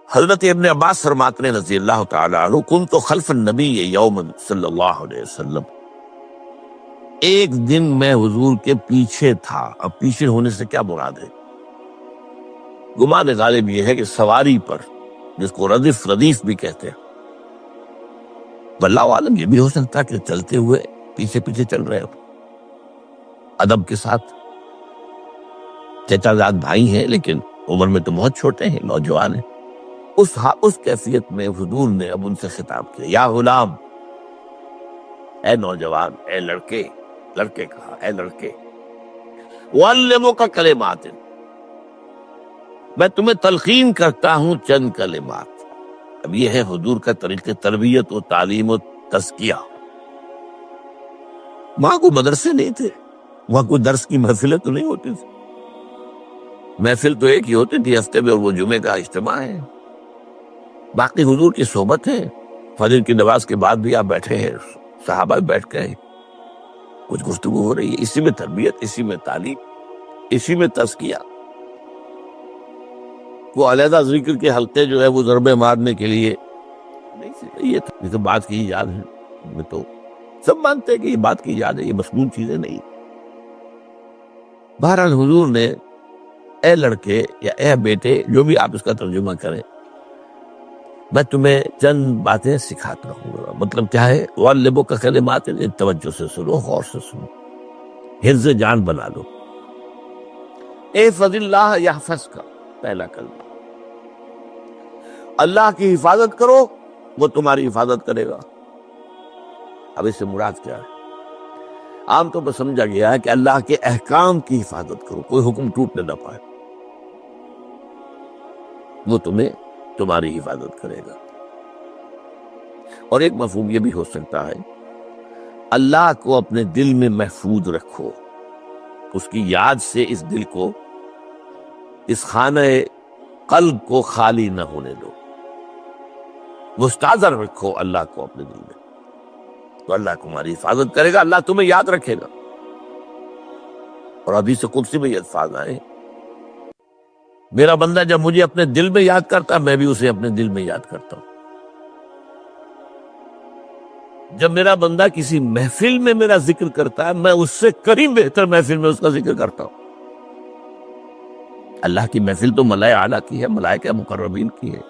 حضرت ابن عباس فرماتے ہیں رضی اللہ تعالی عنہ، کنت خلف النبی یوما صلی اللہ علیہ وسلم، ایک دن میں حضور کے پیچھے تھا۔ اب پیچھے ہونے سے کیا مراد ہے؟ گمان غالب یہ ہے کہ سواری پر، جس کو ردف ردیف بھی کہتے ہیں، واللہ عالم یہ بھی ہو سکتا ہے کہ چلتے ہوئے پیچھے پیچھے چل رہے ہو، ادب کے ساتھ۔ چچا زاد بھائی ہیں لیکن عمر میں تو بہت چھوٹے ہیں، نوجوان ہیں۔ اس کیفیت میں حضور نے اب ان سے خطاب کیا، یا غلام، اے نوجوان، اے لڑکے کہا، اے لڑکے، وَعَلِّمُكَ کلمات، میں تمہیں تلقین کرتا ہوں چند کلمات۔ اب یہ ہے حضور کا طریقہ تربیت و تعلیم و تزکیہ۔ وہاں کوئی مدرسے نہیں تھے، وہاں کوئی درس کی محفلیں تو نہیں ہوتی تھی، محفل تو ایک ہی ہوتی تھی ہفتے میں، اور وہ جمعے کا اجتماع ہے۔ باقی حضور کی صحبت ہے، فجر کی نماز کے بعد بھی آپ بیٹھے ہیں، صحابہ بھی بیٹھ گئے، کچھ گفتگو ہو رہی ہے، اسی میں تربیت، اسی میں تعلیم، اسی میں تزکیہ۔ وہ علیحدہ ذکر کے حلقے جو ہے وہ ضربے مارنے کے لیے نہیں تھے، یہ تو بات کی ایجاد ہے، میں تو سب مانتے ہیں کہ یہ بات کی ایجاد ہے، یہ مصنون چیزیں نہیں۔ بہرحال حضور نے اے لڑکے یا اے بیٹے، جو بھی آپ اس کا ترجمہ کریں، میں تمہیں چند باتیں سکھاتا ہوں۔ مطلب کیا ہے؟ وَعَلِّمُكَ کلمات، توجہ سے سنو، غور سے سنو، حفظ جان بنا لو۔ احفظ اللہ یحفظک، پہلا کلمہ، اللہ کی حفاظت کرو، وہ تمہاری حفاظت کرے گا۔ اب اس سے مراد کیا ہے؟ عام طور پر سمجھا گیا ہے کہ اللہ کے احکام کی حفاظت کرو، کوئی حکم ٹوٹنے نہ پائے، وہ تمہاری حفاظت کرے گا۔ اور ایک مفہوم یہ بھی ہو سکتا ہے، اللہ کو اپنے دل میں محفوظ رکھو، اس کی یاد سے اس دل کو، اس خانہ قلب کو خالی نہ ہونے دو، مستحضر رکھو اللہ کو اپنے دل میں، تو اللہ تمہاری حفاظت کرے گا، اللہ تمہیں یاد رکھے گا۔ اور حدیث قدسی میں یہ الفاظ آئے، میرا بندہ جب مجھے اپنے دل میں یاد کرتا ہے، میں بھی اسے اپنے دل میں یاد کرتا ہوں۔ جب میرا بندہ کسی محفل میں میرا ذکر کرتا ہے، میں اس سے قریب بہتر محفل میں اس کا ذکر کرتا ہوں۔ اللہ کی محفل تو ملائے اعلیٰ کی ہے، ملائکہ مقربین کی ہے۔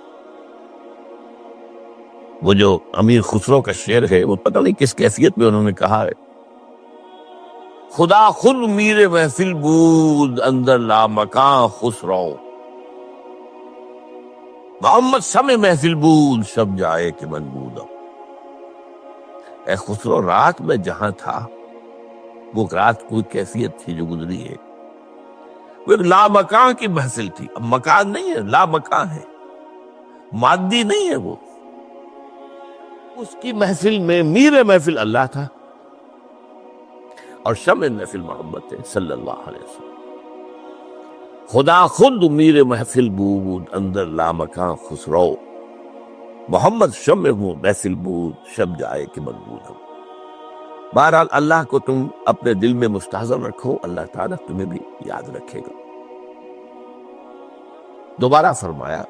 وہ جو امیر خسرو کا شعر ہے، وہ پتہ نہیں کس کیفیت میں انہوں نے کہا ہے، خدا خود میر محفل بود، اندر لامکاں خسرو، محمد شمع محفل بود، شب جائے کہ من بودم۔ اے خسرو، رات میں جہاں تھا، وہ رات کوئی کیفیت تھی جو گزری ہے، وہ ایک لامکان کی محفل تھی۔ اب مکان نہیں ہے، لامکان ہے، مادی نہیں ہے وہ۔ اس کی محفل میں میر محفل اللہ تھا، اور شمع محفل محمد ہے صلی اللہ علیہ وسلم۔ خدا خود میر محفل بود، اندر لامکان خسرو، محمد شمع محفل بود، شب جائے کہ من بودم۔ بہرحال اللہ کو تم اپنے دل میں مستحضر رکھو، اللہ تعالیٰ تمہیں بھی یاد رکھے گا۔ دوبارہ فرمایا،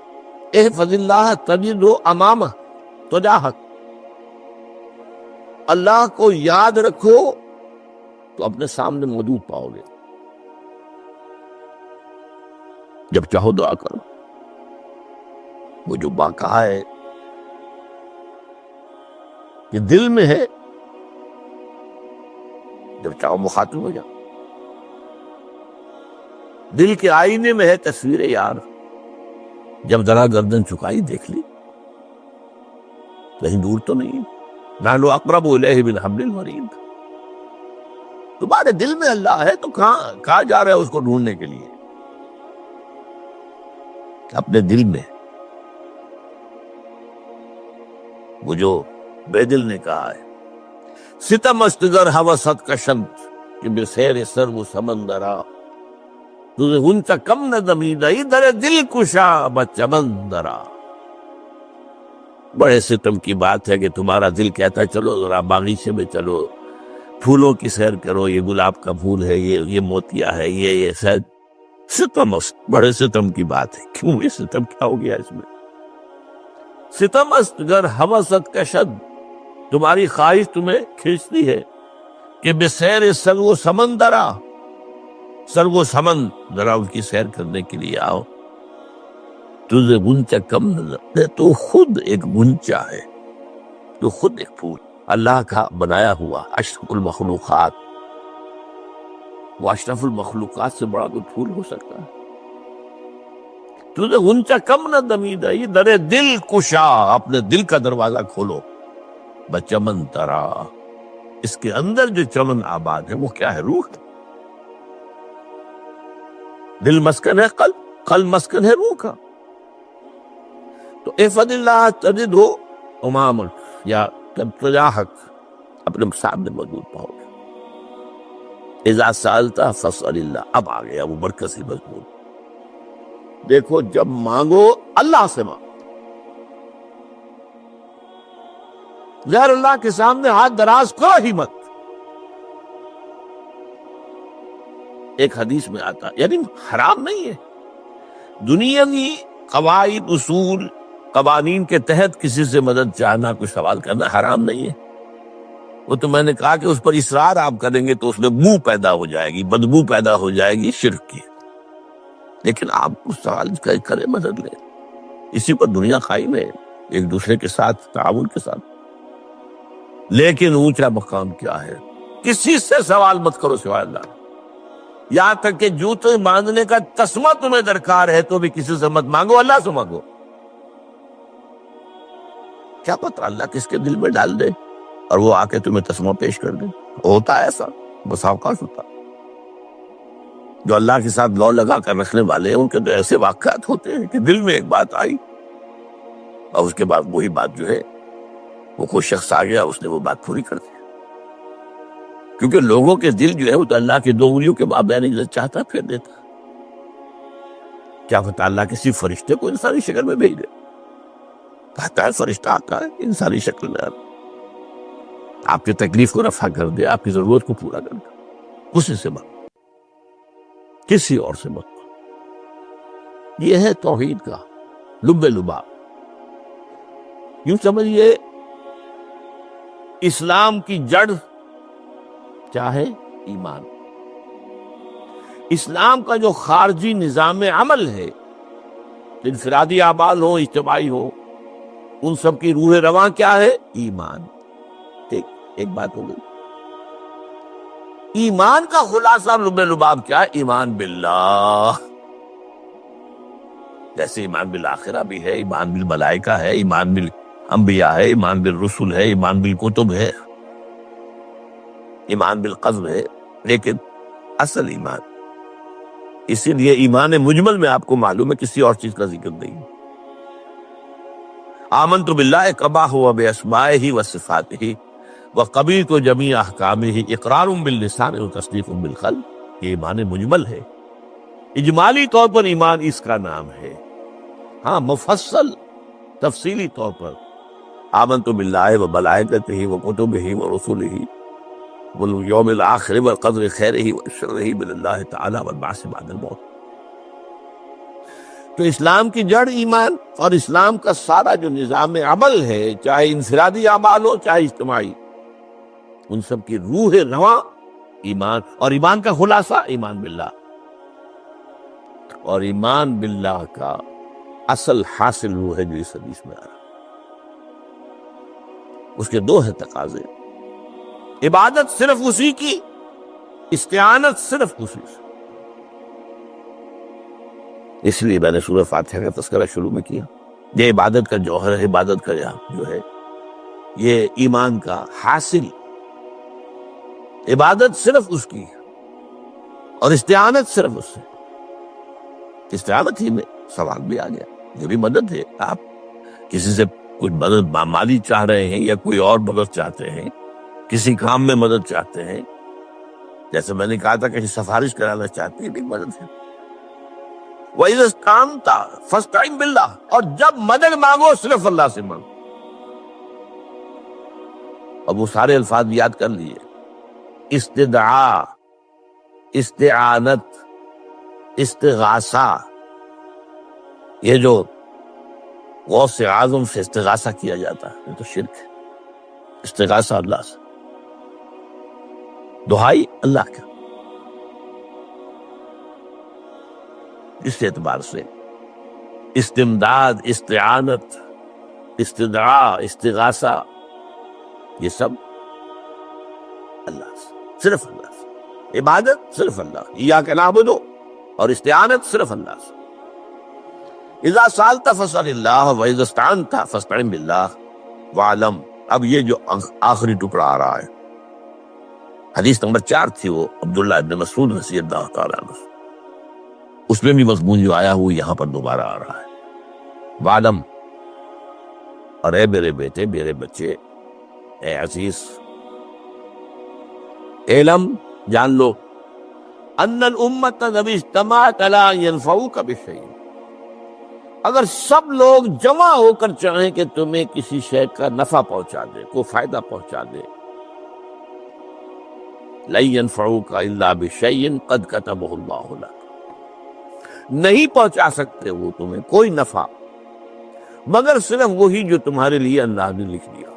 احفظ اللہ تجدہ امامہ تجاہک، اللہ کو یاد رکھو تو اپنے سامنے موجود پاؤ گے، جب چاہو دعا کرو۔ وہ جو باقا ہے کہ دل میں ہے، جب چاہو مخاطب ہو جاؤ۔ دل کے آئینے میں ہے تصویر یار، جب ذرا گردن چکائی دیکھ لی، کہیں دور تو نہیں، نحن اقرب الیہ من حبل الورید۔ تمہارے دل میں اللہ ہے تو کہاں جا رہے ہو اس کو ڈھونڈنے کے لیے؟ اپنے دل میں۔ وہ جو بے دل نے کہا ہے، ستم استگر حوست کشند کہ بے سیر سر وہ سمندرا، تجھے ان کا کم نہ دمیدہ ادھر دل کشا بچمندرا۔ بڑے ستم کی بات ہے کہ تمہارا دل کہتا ہے چلو ذرا باغیچے میں چلو، پھولوں کی سیر کرو، یہ گلاب کا پھول ہے، یہ موتیا ہے، یہ شاید ستم، بڑے ستم کی بات ہے۔ کیوں یہ ستم، کیا ہو گیا اس میں؟ ستم است گر ہوست کشد، تمہاری خواہش تمہیں کھینچتی ہے کہ بے سیر سرو و سمندرا، سرو و سمن ذرا اس کی سیر کرنے کے لیے آؤ. تجھے غنچہ کم نظر، تو خود ایک غنچہ ہے، تو خود ایک پھول اللہ کا بنایا ہوا، اشرف المخلوقات. وہ اشرف المخلوقات سے بڑا کوئی پھول ہو سکتا ہے؟ تجھے غنچہ کم نہ دمیدہ، یہ در دل کشا، اپنے دل کا دروازہ کھولو. بچمن ترا، اس کے اندر جو چمن آباد ہے وہ کیا ہے؟ روح ہے. دل مسکن ہے قلب، قلب مسکن ہے روح کا. تو احفظ اللہ تجد ہو امام، یا تجاہک، اپنے سامنے موجود پاؤ گے. اذا سالتا فاسأل اللہ، اب آ گیا وہ مرکزی مضمون. دیکھو جب مانگو اللہ سے مانگو، غیر اللہ کے سامنے ہاتھ دراز کرو ہی مت. ایک حدیث میں آتا، یعنی حرام نہیں ہے دنیاوی قواعد اصول قوانین کے تحت کسی سے مدد چاہنا، کوئی سوال کرنا حرام نہیں ہے. وہ تو میں نے کہا کہ اس پر اصرار آپ کریں گے تو اس میں بو پیدا ہو جائے گی، بدبو پیدا ہو جائے گی شرک کی. لیکن آپ اس سوال کریں، مدد لیں، اسی پر دنیا قائم ہے، ایک دوسرے کے ساتھ تعاون کے ساتھ. لیکن اونچا مقام کیا ہے؟ کسی سے سوال مت کرو سوائے اللہ. یہاں تک کہ جوتے باندھنے کا تسمہ تمہیں درکار ہے تو بھی کسی سے مت مانگو، اللہ سے مانگو. کیا پتہ اللہ کس کے دل میں ڈال دے اور وہ آ کے تمہیں تسمہ پیش کر دے. ہوتا ہے ایسا، بس اوقات ہوتا. جو اللہ کے ساتھ لو لگا کر رکھنے والے ہیں ان کے تو ایسے واقعات ہوتے ہیں کہ دل میں ایک بات آئی اور اس کے بعد وہی بات جو ہے وہ کوئی شخص آ گیا، اس نے وہ بات پوری کر دی. کیونکہ لوگوں کے دل جو ہے وہ تو اللہ کی دو انگلیوں کے مابین چاہتا پھر دیتا. کیا پتہ اللہ کسی فرشتے کو انسانی شکل میں بھیج دے. کہتا ہے فرشتہ آتا ہے انسانی شکل میں، آپ کی تکلیف کو رفع کر دے، آپ کی ضرورت کو پورا کر دے. اسی سے مت، کسی اور سے مت. یہ ہے توحید کا لب لباب. یوں سمجھیے اسلام کی جڑ کیا ہے؟ ایمان. اسلام کا جو خارجی نظام عمل ہے، انفرادی اعمال ہو اجتماعی ہو، ان سب کی روح رواں کیا ہے؟ ایمان. ایک بات ہو گئی. ایمان کا خلاصہ لب لباب کیا ہے؟ ایمان باللہ. جیسے ایمان بالآخرہ بھی ہے، ایمان بالملائکہ ہے، ایمان بالانبیاء ہے، ایمان بالرسل ہے، ایمان بالکتب ہے، ایمان بالقلب ہے. لیکن اصل ایمان، اسی لیے ایمان مجمل میں آپ کو معلوم ہے کسی اور چیز کا ذکر نہیں. آمنت باللہ کما ہوا باسمائہ وصفاتہ وقبلت جمیع احکامہ اقرار باللسان وتصدیق بالقلب. یہ ایمان مجمل ہے. اجمالی طور پر ایمان اس کا نام ہے. ہاں مفصل تفصیلی طور پر آمنت باللہ وملائکتہ وکتبہ ورسلہ والیوم الآخر والقدر خیرہ وشرہ من اللہ تعالی والبعث بعد الموت. تو اسلام کی جڑ ایمان، اور اسلام کا سارا جو نظام عمل ہے، چاہے انفرادی اعمال ہو چاہے اجتماعی، ان سب کی روح رواں ایمان. اور ایمان کا خلاصہ ایمان باللہ. اور ایمان باللہ کا اصل حاصل وہ ہے جو اس حدیث میں آ رہا. اس کے دو ہیں تقاضے: عبادت صرف اسی کی، استعانت صرف اسی سے. اس لیے میں نے سورہ فاتحہ کا تذکرہ شروع میں کیا. یہ عبادت کا جوہر ہے، عبادت کا جو ہے یہ ایمان کا حاصل. عبادت صرف اس کی اور استعانت صرف اس سے. استعانت ہی میں سوال بھی آ گیا، یہ بھی مدد ہے. آپ کسی سے کچھ مدد مالی چاہ رہے ہیں یا کوئی اور مدد چاہتے ہیں، کسی کام میں مدد چاہتے ہیں، جیسے میں نے کہا تھا کہ سفارش کرانا چاہتے ہیں، بھی مدد ہے. وَإِذَا اسْتَعَنْتَ فَاسْتَعِنْ بِاللَّهِ. اور جب مدد مانگو صرف اللہ سے مانگو. اب وہ سارے الفاظ یاد کر لیے: استدعاء، استعانت، استغاثہ. یہ جو غوث اعظم سے استغاثہ کیا جاتا ہے، یہ تو شرک ہے۔ استغاثہ اللہ سے، دعائی اللہ کا۔ اس اعتبار سے استمداد، استعانت، استدعاء، استغاثہ، یہ سب اللہ سے، صرف اللہ سے۔ عبادت صرف اللہ، ایاک نعبد، اور استعانت صرف اللہ سے۔ اذا سالت فاسأل اللہ واذا استعنت فاستعن باللہ واعلم۔ اب یہ جو آخری ٹکڑا آ رہا ہے، حدیث نمبر 4 تھی، وہ عبداللہ ابن مسعود رضی اللہ تعالیٰ عنہ، اس میں بھی مضمون جو آیا وہ یہاں پر دوبارہ آ رہا ہے۔ وعلم، اور اے میرے بیٹے، میرے بچے، اے عزیز، علم، جان لو، ان الامت لو اجتمعت علی ان ینفعوک بشیء، اگر سب لوگ جمع ہو کر چاہیں کہ تمہیں کسی شے کا نفع پہنچا دے، کوئی فائدہ پہنچا دے، لن ینفعوک الا بشیء قد کتبہ اللہ لک، نہیں پہنچا سکتے وہ تمہیں کوئی نفع مگر صرف وہی جو تمہارے لیے اللہ نے لکھ دیا۔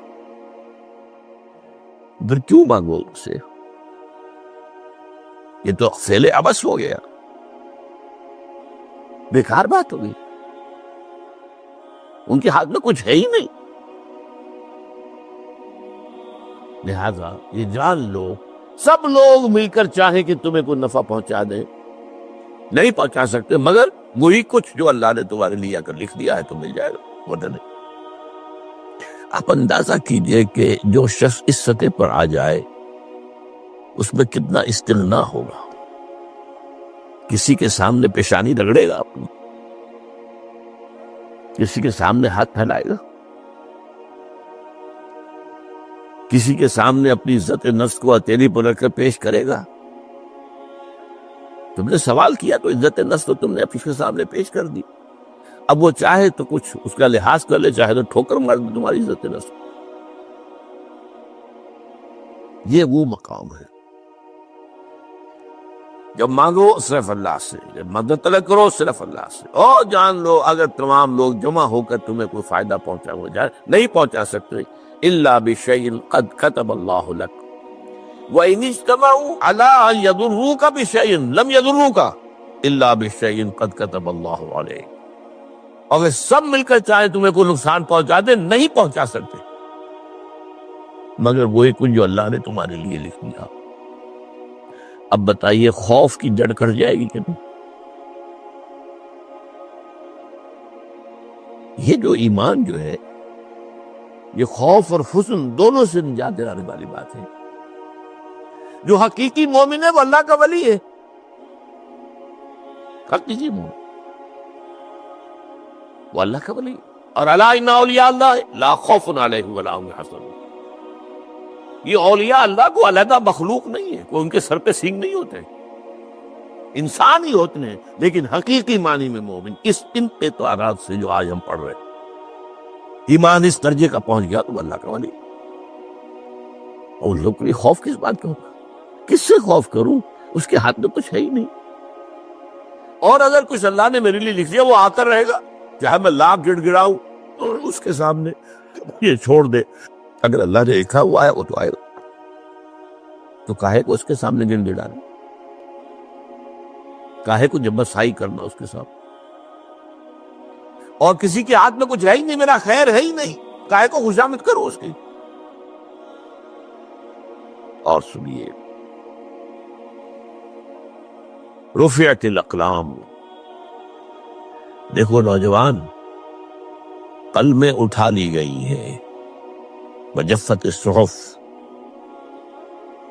پھر کیوں مانگو ان سے؟ یہ تو فعل عبث ہو گیا، بیکار بات ہو گئی، ان کے ہاتھ میں کچھ ہے ہی نہیں۔ لہذا یہ جان لو، سب لوگ مل کر چاہیں کہ تمہیں کوئی نفع پہنچا دیں، نہیں پہنچا سکتے مگر وہی کچھ جو اللہ نے تمہارے لیے کر لکھ دیا ہے تو مل جائے گا، ورنہ نہیں۔ آپ اندازہ کیجئے کہ جو شخص اس سطح پر آ جائے اس میں کتنا استغنا ہوگا، کسی کے سامنے پیشانی رگڑے گا اپنی، کسی کے سامنے ہاتھ پھیلائے گا، کسی کے سامنے اپنی عزت نفس کو ہتھیلی پر رکھ کر پیش کرے گا۔ تم نے سوال کیا تو عزت نفس تو تم نے اس کے سامنے پیش کر دی، اب وہ چاہے تو کچھ اس کا لحاظ کر لے، چاہے تو ٹھوکر مار دے تمہاری عزت نفس۔ یہ وہ مقام ہے جب مانگو صرف اللہ سے، جب مدد طلب کرو صرف اللہ سے، اور جان لو اگر تمام لوگ جمع ہو کر تمہیں کوئی فائدہ پہنچا ہو جائے، نہیں پہنچا سکتے، الا بشیء قد کتب اللہ لک وان اجتمعوا علی ان یضروک بشیء لم یضروک الا بشیء قد کتب اللہ علیک، اگر سب مل کر چاہیں تمہیں کوئی نقصان پہنچا دے، نہیں پہنچا سکتے مگر وہی کچھ جو اللہ نے تمہارے لیے لکھ دیا۔ اب بتائیے خوف کی جڑ کٹ جائے گی کہ نہیں؟ یہ جو ایمان جو ہے، یہ خوف اور حزن دونوں سے نجات دلانے والی بات ہے۔ جو حقیقی مومن ہے وہ اللہ کا ولی ہے، حقیقی مومن وہ اللہ کا ولی ہے۔ اور الا ان اولیاء اللہ لا خوف علیہم ولا هم يحزنون، یہ اولیاء اللہ کو علیحدہ مخلوق نہیں ہے، کوئی ان کے سر پہ سینگ نہیں ہوتے، انسان ہی ہوتے ہیں، لیکن حقیقی معنی میں مومن اس ان اعتبارات سے جو آج ہم پڑھ رہے ہیں، ایمان اس درجے کا پہنچ گیا تو اللہ کا ولی۔ اور لوگ کے لیے خوف کس بات کا ہوگا؟ کس سے خوف کروں؟ اس کے ہاتھ میں کچھ ہے ہی نہیں، اور اگر کچھ اللہ نے میرے لیے لکھ دیا وہ آتا رہے گا، چاہے میں لاکھ گڑ گڑاؤں اور اس کے سامنے یہ چھوڑ دے، اگر اللہ نے لکھا ہوا ہے وہ تو آئے گا، تو کاہے کو اس کے سامنے گڑ گڑانا، کاہے کو جبرسائی کرنا اس کے سامنے؟ اور کسی کے ہاتھ میں کچھ ہے ہی نہیں، میرا خیر ہے ہی نہیں، کاہے کو خوشامد کرو اس کی؟ اور سنیے، رفعت الاقلام، دیکھو نوجوان، قلمیں اٹھا لی گئی ہیں، وجفت الصحف،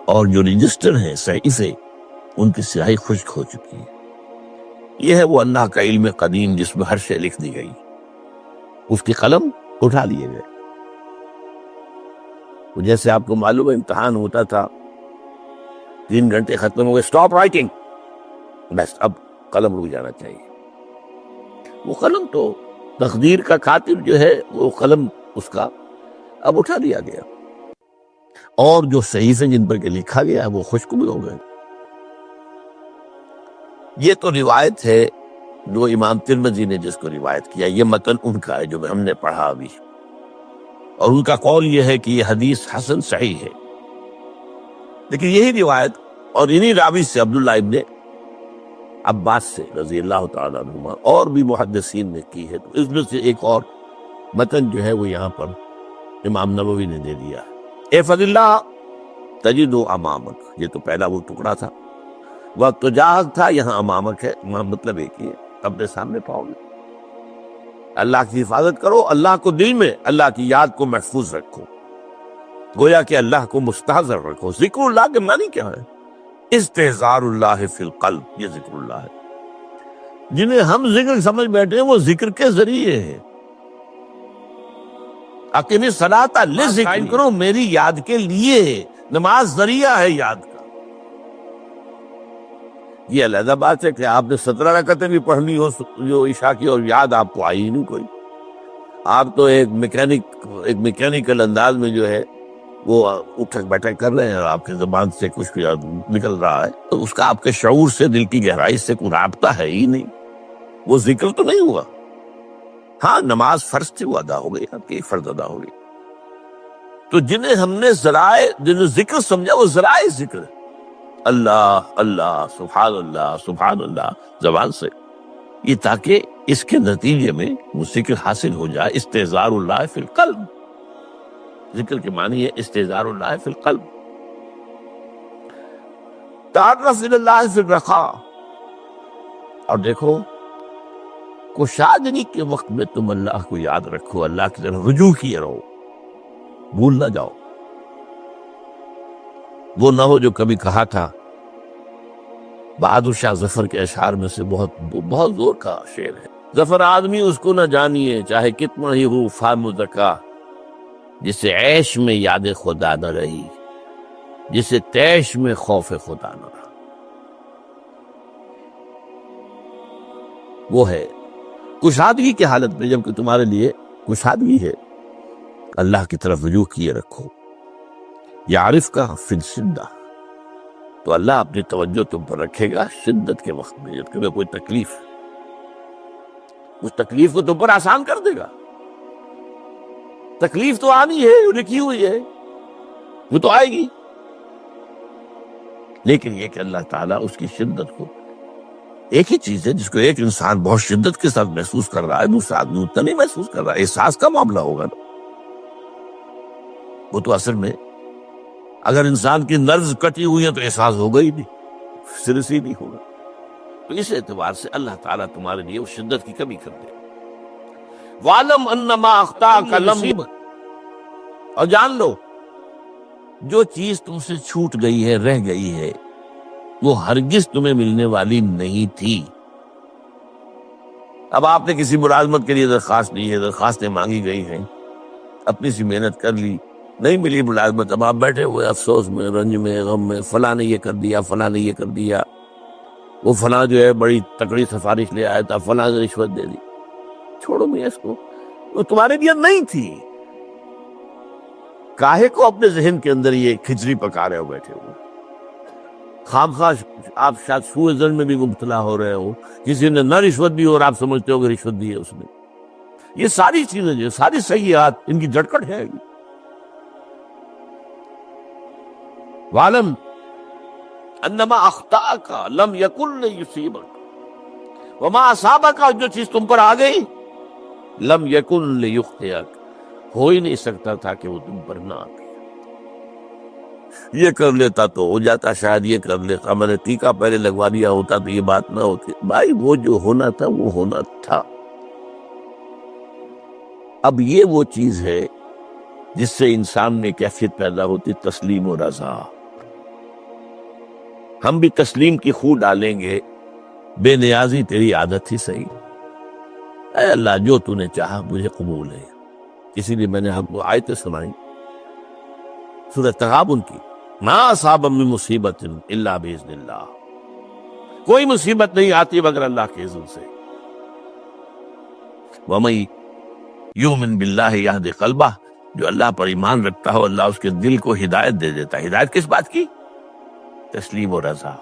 اور جو رجسٹر ہیں صحیفے ان کی سیاہی خشک ہو چکی ہے۔ یہ ہے وہ اللہ کا علم قدیم جس میں ہر شے لکھ دی گئی، اس کی قلم اٹھا لیے گئے۔ جیسے آپ کو معلوم ہے امتحان ہوتا تھا، 3 گھنٹے ختم ہو گئے، اسٹاپ رائٹنگ، بس اب قلم رک جانا چاہیے۔ وہ قلم تو تقدیر کا کاتب جو ہے، وہ قلم اس کا اب اٹھا دیا گیا، اور جو صحیفے جن پر کہ لکھا گیا ہے وہ خشک بھی ہو گئے۔ یہ تو روایت ہے جو امام ترمذی نے جس کو روایت کیا، یہ متن ان کا ہے جو ہم نے پڑھا ابھی، اور ان کا قول یہ ہے کہ یہ حدیث حسن صحیح ہے۔ لیکن یہی روایت اور انہی راوی سے عبداللہ ابن عباس سے رضی اللہ تعالیٰ عنہما اور بھی محدثین نے کی ہے، تو اس میں سے ایک اور متن جو ہے وہ یہاں پر امام نووی نے دے دیا ہے۔ اے فضل اللہ تجد امامک، یہ تو پہلا وہ ٹکڑا تھا، وقت تو جاہک تھا، یہاں امامک ہے، امام مطلب ایک ہی ہے، اپنے سامنے پاؤ گے۔ اللہ کی حفاظت کرو، اللہ کو دل میں، اللہ کی یاد کو محفوظ رکھو، گویا کہ اللہ کو مستحضر رکھو۔ ذکر اللہ کے معنی کیا ہے؟ استحضار اللہ فی القلب، یہ ذکر اللہ ہے۔ جنہیں ہم ذکر سمجھ بیٹھے ہیں وہ ذکر کے ذریعے ہے۔ اقیم الصلاۃ للذکر، کرو میری یاد کے لیے، نماز ذریعہ ہے یاد کا۔ یہ علیحدہ بات ہے کہ آپ نے 17 رکعتیں بھی پڑھنی ہو جو عشاء کی، اور یاد آپ کو آئی نہیں کوئی، آپ تو ایک میکینیکل انداز میں جو ہے وہ اٹھک بیٹھک کر رہے ہیں، اور آپ کے زبان سے کچھ نکل رہا ہے، تو اس کا آپ کے شعور سے، دل کی گہرائی سے کوئی رابطہ ہے ہی نہیں، وہ ذکر تو نہیں ہوا۔ ہاں نماز فرض تھی، وہ ادا ہو گئی، آپ کی ایک فرض ادا ہو گئی۔ تو جنہیں ہم نے جنہیں ذکر سمجھا، وہ ذرائع ذکر ہے، اللہ اللہ سبحان اللہ زبان سے، یہ تاکہ اس کے نتیجے میں وہ ذکر حاصل ہو جائے۔ استحضار اللہ فی القلب، ذکر کے معنی ہے استحضار اللہ فی القلب۔ تعرف الی اللہ فی الرخاء، اور دیکھو کشادگی کے وقت میں تم اللہ کو یاد رکھو، اللہ کی طرف رجوع کیے رہو، بھول نہ جاؤ۔ وہ نہ ہو جو کبھی کہا تھا، بہادر شاہ ظفر کے اشعار میں سے بہت زور کا شعر ہے، ظفر آدمی اس کو نہ جانیے چاہے کتنا ہی ہو فام زکا، جسے عیش میں یاد خدا نہ رہی، جسے تیش میں خوف خدا نہ رہا۔ وہ ہے کشادگی کی حالت میں، جب کہ تمہارے لیے کشادگی ہے، اللہ کی طرف رجوع کیے رکھو۔ یعرف کا فی الشدہ، تو اللہ اپنی توجہ تم پر رکھے گا شدت کے وقت میں، جب تمہیں کوئی تکلیف، اس تکلیف کو تم پر آسان کر دے گا۔ تکلیف تو آنی ہے، وہ لکھی ہوئی ہے، وہ تو آئے گی، لیکن یہ کہ اللہ تعالیٰ اس کی شدت کو، ایک ہی چیز ہے جس کو ایک انسان بہت شدت کے ساتھ محسوس کر رہا ہے، دوسرا آدمی اتنا نہیں محسوس کر رہا ہے، احساس کا معاملہ ہوگا نا۔ وہ تو اصل میں اگر انسان کی نرز کٹی ہوئی ہے تو احساس ہوگا ہی نہیں، سرس ہی نہیں ہوگا۔ تو اس اعتبار سے اللہ تعالیٰ تمہارے لیے اس شدت کی کمی کر دے۔ وَعْلَمْ أَنَّمَا أَخْطَأَكَ لَمْ يُصِبْكَ، اور جان لو جو چیز تم سے چھوٹ گئی ہے، رہ گئی ہے، وہ ہرگز تمہیں ملنے والی نہیں تھی۔ اب آپ نے کسی ملازمت کے لیے درخواست دی ہے، درخواستیں مانگی گئی ہیں، اپنی سی محنت کر لی، نہیں ملی ملازمت، اب آپ بیٹھے ہوئے افسوس میں، رنج میں، غم میں، فلاں نے یہ کر دیا، فلاں نے یہ کر دیا، وہ فلاں جو ہے بڑی تکڑی سفارش لے آیا تھا، فلاں نے رشوت دے دی۔ چھوڑو میاں اس کو، وہ تمہارے لیے نہیں تھی۔ کاہے کو اپنے ذہن کے اندر یہ کھچڑی پکا رہے ہو بیٹھے ہو؟ خامخواہ آپ شاید سوء ظن میں بھی مبتلا ہو رہے ہو، کسی نے نہ رشوت دی اور آپ سمجھتے ہو کہ رشوت دی ہے اس نے۔ یہ ساری چیزیں جو ساری سیئات، ان کی جڑکٹ ہے۔ وَعْلَمْ أَنَّمَا أَخْطَأَكَ لَمْ يَكُنْ لِيُصِيبَكَ وَمَا أَصَابَكَ، جو چیز تم پر آ گئی، لَمْ يَكُنْ لِيُخْطِئَكَ، ہو ہی نہیں سکتا تھا کہ وہ تم پر نہ آ گئی۔ یہ کر لیتا تو ہو جاتا، شاید یہ کر لیتا، میں نے ٹیکا پہلے لگوا دیا ہوتا تو یہ بات نہ ہوتی۔ بھائی وہ جو ہونا تھا وہ ہونا تھا۔ اب یہ وہ چیز ہے جس سے انسان میں کیفیت پیدا ہوتی، تسلیم و رضا۔ ہم بھی تسلیم کی خو ڈالیں گے، بے نیازی تیری عادت ہی صحیح، اے اللہ جو تو نے چاہا مجھے قبول ہے۔ اسی لیے میں نے آپ کو آیتیں سنائی سورہ تغابن کی، ما اصاب من مصیبت الا باذن اللہ، کوئی مصیبت نہیں آتی مگر اللہ کے اذن سے۔ وَمَن یؤمن باللہ یہد قلبہ، جو اللہ پر ایمان رکھتا ہو اللہ اس کے دل کو ہدایت دے دیتا ہے۔ ہدایت کس بات کی؟ تسلیم و رضا،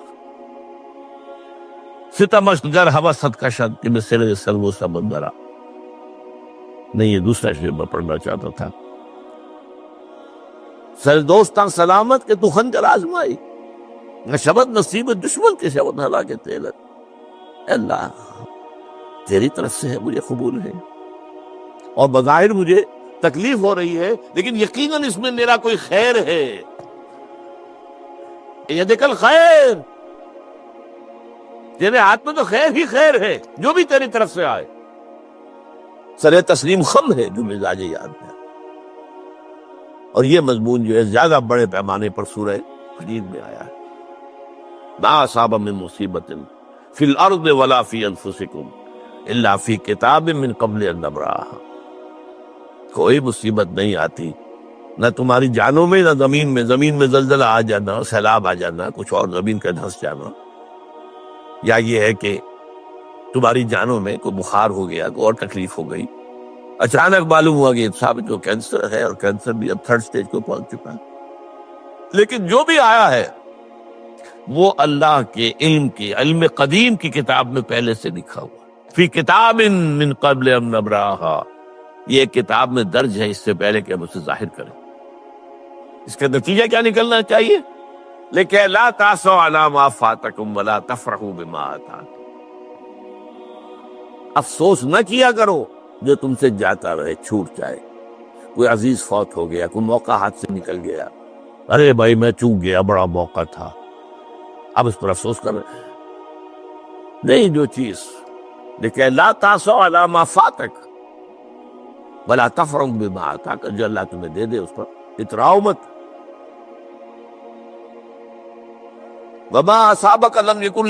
ستمش گر حوست کشد کہ میں سر سلو سمندرا. نہیں، یہ دوسرا شعر میں پڑھنا چاہتا تھا. سر دوستاں سلامت کہ تو خنجر آزمائی، نہ شبد نصیب دشمن کے شبد ہلا کے تیلت. اے اللہ تیری طرف سے ہے، مجھے قبول ہے، اور بظاہر مجھے تکلیف ہو رہی ہے، لیکن یقیناً اس میں میرا کوئی خیر ہے. یدک الخیر، تیرے ہاتھ میں تو خیر ہی خیر ہے، جو بھی تیری طرف سے آئے. سر تسلیم خم ہے جو مزاج یاد ہے. اور یہ مضمون جو ہے زیادہ بڑے پیمانے پر سورہ حدید میں آیا ہے. ما اصاب من مصیبت فی الارض ولا فی انفسکم الا فی کتاب من قبل ان نبرأہا. کوئی مصیبت نہیں آتی نہ تمہاری جانوں میں نہ زمین میں. زمین میں زلزلہ آ جانا، سیلاب آ جانا، کچھ اور زمین کا دھنس جانا، یا یہ ہے کہ تمہاری جانوں میں کوئی بخار ہو گیا، کوئی اور تکلیف ہو گئی، اچانک معلوم ہوا کہ صاحب جو کینسر ہے، اور کینسر بھی اب 3rd سٹیج کو پہنچ چکا ہے. لیکن جو بھی آیا ہے وہ اللہ کے علم قدیم کی کتاب میں پہلے سے لکھا ہوا. فی کتاب من قبل ان نبرأہا، یہ کتاب میں درج ہے اس سے پہلے کہ ہم اسے ظاہر کریں. اس کا نتیجہ کیا نکلنا چاہیے؟ لیکن لا تاسوا علی ما فاتکم ولا تفرحوا بما آتاکم. افسوس نہ کیا کرو جو تم سے جاتا رہے، چھوٹ جائے. کوئی عزیز فوت ہو گیا، کوئی موقع ہاتھ سے نکل گیا، ارے بھائی میں چوک گیا، بڑا موقع تھا، اب اس پر افسوس کر رہے نہیں. جو چیز لیکن لا تاسوا علی ما فاتک ولا تفرحوا بما آتاک، جو اللہ تمہیں دے دے اس پر اتراؤ مت. وما اصابک لم یکن